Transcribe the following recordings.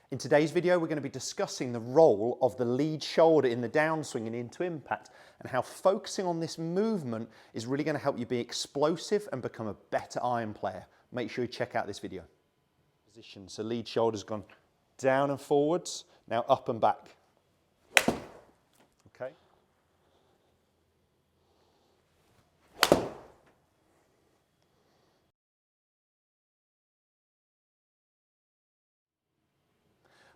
In today's video, we're going to be discussing the role of the lead shoulder in the downswing and into impact, and how focusing on this movement is really going to help you be explosive and become a better iron player. Make sure you check out this video. Position, so lead shoulder's gone down and forwards, now up and back. Okay.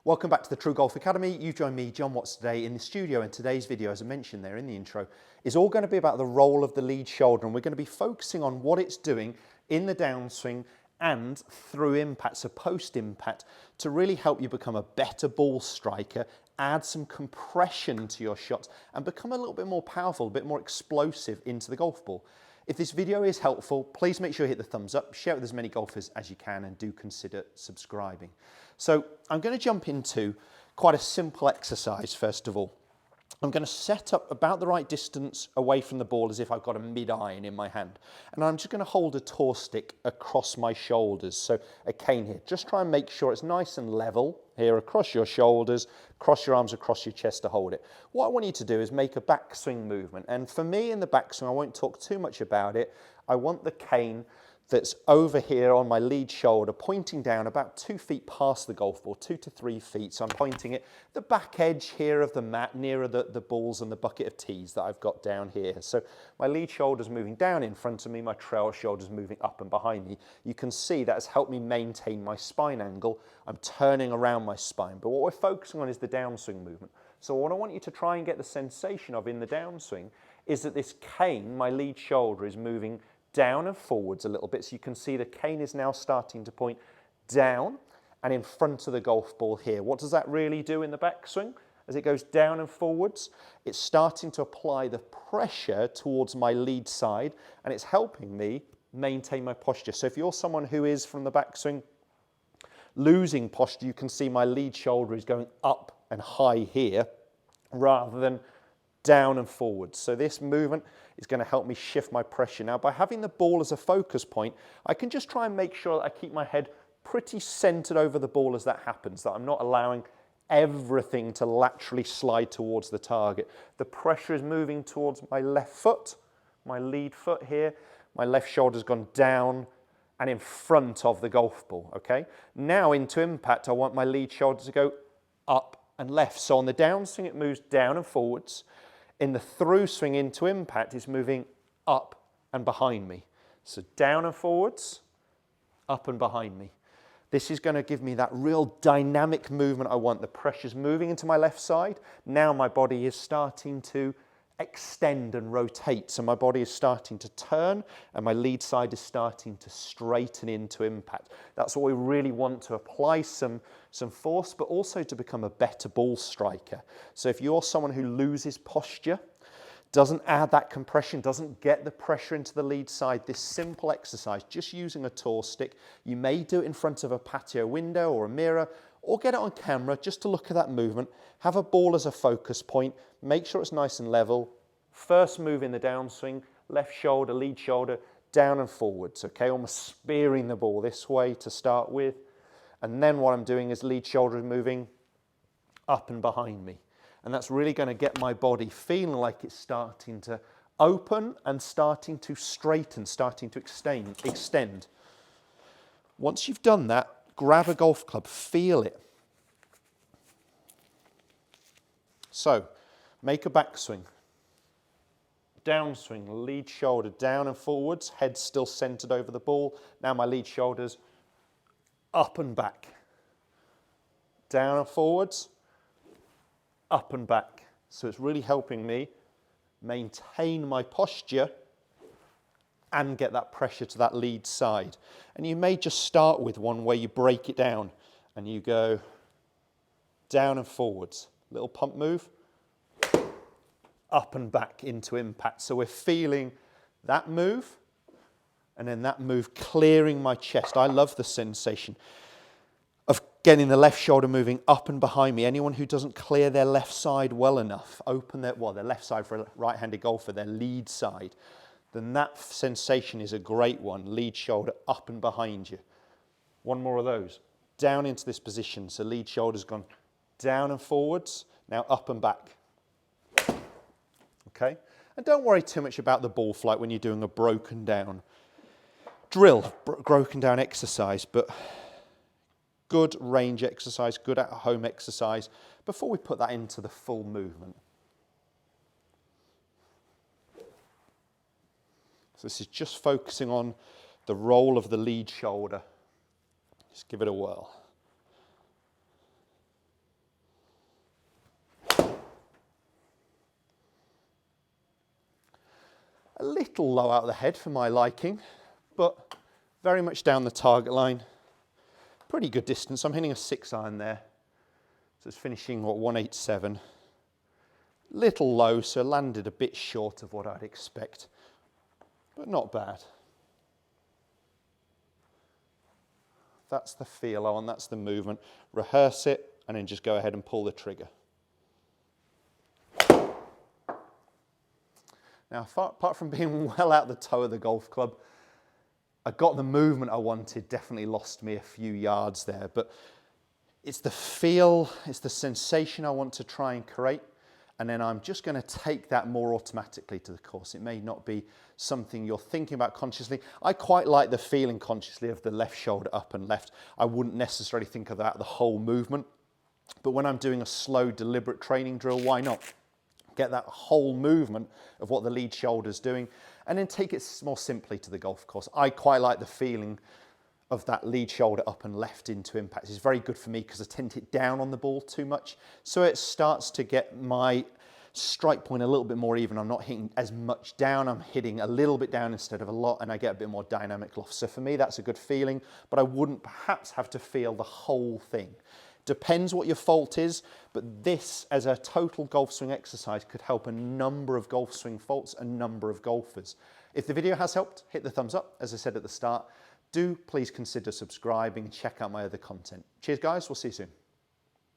Welcome back to the TruGolf Academy. You've joined me, Jon Watts, today in the studio, and today's video, as I mentioned there in the intro, is all going to be about the role of the lead shoulder, and we're going to be focusing on what it's doing in the downswing and through impact, so post-impact, to really help you become a better ball striker, add some compression to your shots, and become a little bit more powerful, a bit more explosive into the golf ball. If this video is helpful, please make sure you hit the thumbs up, share it with as many golfers as you can, and do consider subscribing. So I'm going to jump into quite a simple exercise first of all. I'm going to set up about the right distance away from the ball as if I've got a mid-iron in my hand. And I'm just going to hold a tour stick across my shoulders, so a cane here. Just try and make sure it's nice and level here across your shoulders, cross your arms across your chest to hold it. What I want you to do is make a backswing movement. And for me in the backswing, I won't talk too much about it. I want the cane that's over here on my lead shoulder, pointing down about 2 feet past the golf ball, 2 to 3 feet. So I'm pointing it the back edge here of the mat, nearer the balls and the bucket of tees that I've got down here. So my lead shoulder's moving down in front of me, my trail shoulder's moving up and behind me. You can see that has helped me maintain my spine angle. I'm turning around my spine, but what we're focusing on is the downswing movement. So what I want you to try and get the sensation of in the downswing is that this cane, my lead shoulder, is moving down and forwards a little bit. So you can see the cane is now starting to point down and in front of the golf ball here. What does that really do in the backswing? As it goes down and forwards, it's starting to apply the pressure towards my lead side, and it's helping me maintain my posture. So if you're someone who is, from the backswing, losing posture, you can see my lead shoulder is going up and high here rather than down and forwards. So this movement is going to help me shift my pressure. Now, by having the ball as a focus point, I can just try and make sure that I keep my head pretty centered over the ball as that happens, that I'm not allowing everything to laterally slide towards the target. The pressure is moving towards my left foot, my lead foot here. My left shoulder's gone down and in front of the golf ball, okay? Now into impact, I want my lead shoulder to go up and left. So on the downswing, it moves down and forwards. In the through swing into impact, it's moving up and behind me. So down and forwards, up and behind me. This is going to give me that real dynamic movement I want. The pressure's moving into my left side. Now my body is starting to extend and rotate. So my body is starting to turn and my lead side is starting to straighten into impact. That's what we really want, to apply some force, but also to become a better ball striker. So if you're someone who loses posture, doesn't add that compression, doesn't get the pressure into the lead side, this simple exercise, just using a tour stick, you may do it in front of a patio window or a mirror, or get it on camera just to look at that movement. Have a ball as a focus point, make sure it's nice and level. First move in the downswing, left shoulder, lead shoulder, down and forwards, okay? Almost spearing the ball this way to start with. And then what I'm doing is lead shoulder is moving up and behind me. And that's really going to get my body feeling like it's starting to open and starting to straighten, starting to extend. Once you've done that, grab a golf club, feel it. So, make a backswing. Downswing, lead shoulder down and forwards, head still centered over the ball. Now my lead shoulder's up and back. Down and forwards, up and back. So it's really helping me maintain my posture and get that pressure to that lead side. And you may just start with one where you break it down and you go down and forwards. Little pump move, up and back into impact. So we're feeling that move and then that move clearing my chest. I love the sensation of getting the left shoulder moving up and behind me. Anyone who doesn't clear their left side well enough, open their left side for a right-handed golfer, their lead side, then that sensation is a great one. Lead shoulder up and behind you. One more of those. down into this position. So lead shoulder's gone down and forwards, now up and back. Okay, and don't worry too much about the ball flight when you're doing a broken down drill, broken down exercise, but good range exercise, good at home exercise before we put that into the full movement. So this is just focusing on the role of the lead shoulder. Just give it a whirl. A little low out of the head for my liking, but very much down the target line. Pretty good distance. I'm hitting a 6-iron there. So it's finishing, what, 187. Little low, so landed a bit short of what I'd expect, but not bad. That's the feel on, that's the movement. Rehearse it, and then just go ahead and pull the trigger. Now, apart from being well out the toe of the golf club, I got the movement I wanted, definitely lost me a few yards there, but it's the feel, it's the sensation I want to try and create, and then I'm just going to take that more automatically to the course. It may not be something you're thinking about consciously. I quite like the feeling consciously of the left shoulder up and left. I wouldn't necessarily think of that the whole movement, but when I'm doing a slow, deliberate training drill, why not? Get that whole movement of what the lead shoulder's doing, and then take it more simply to the golf course. I quite like the feeling of that lead shoulder up and left into impact. It's very good for me because I tend to hit down on the ball too much. So it starts to get my strike point a little bit more even. I'm not hitting as much down, I'm hitting a little bit down instead of a lot, and I get a bit more dynamic loft. So for me, that's a good feeling, but I wouldn't perhaps have to feel the whole thing. Depends what your fault is, but this as a total golf swing exercise could help a number of golf swing faults, a number of golfers. If the video has helped, hit the thumbs up, as I said at the start. Do please consider subscribing and check out my other content. Cheers guys, we'll see you soon.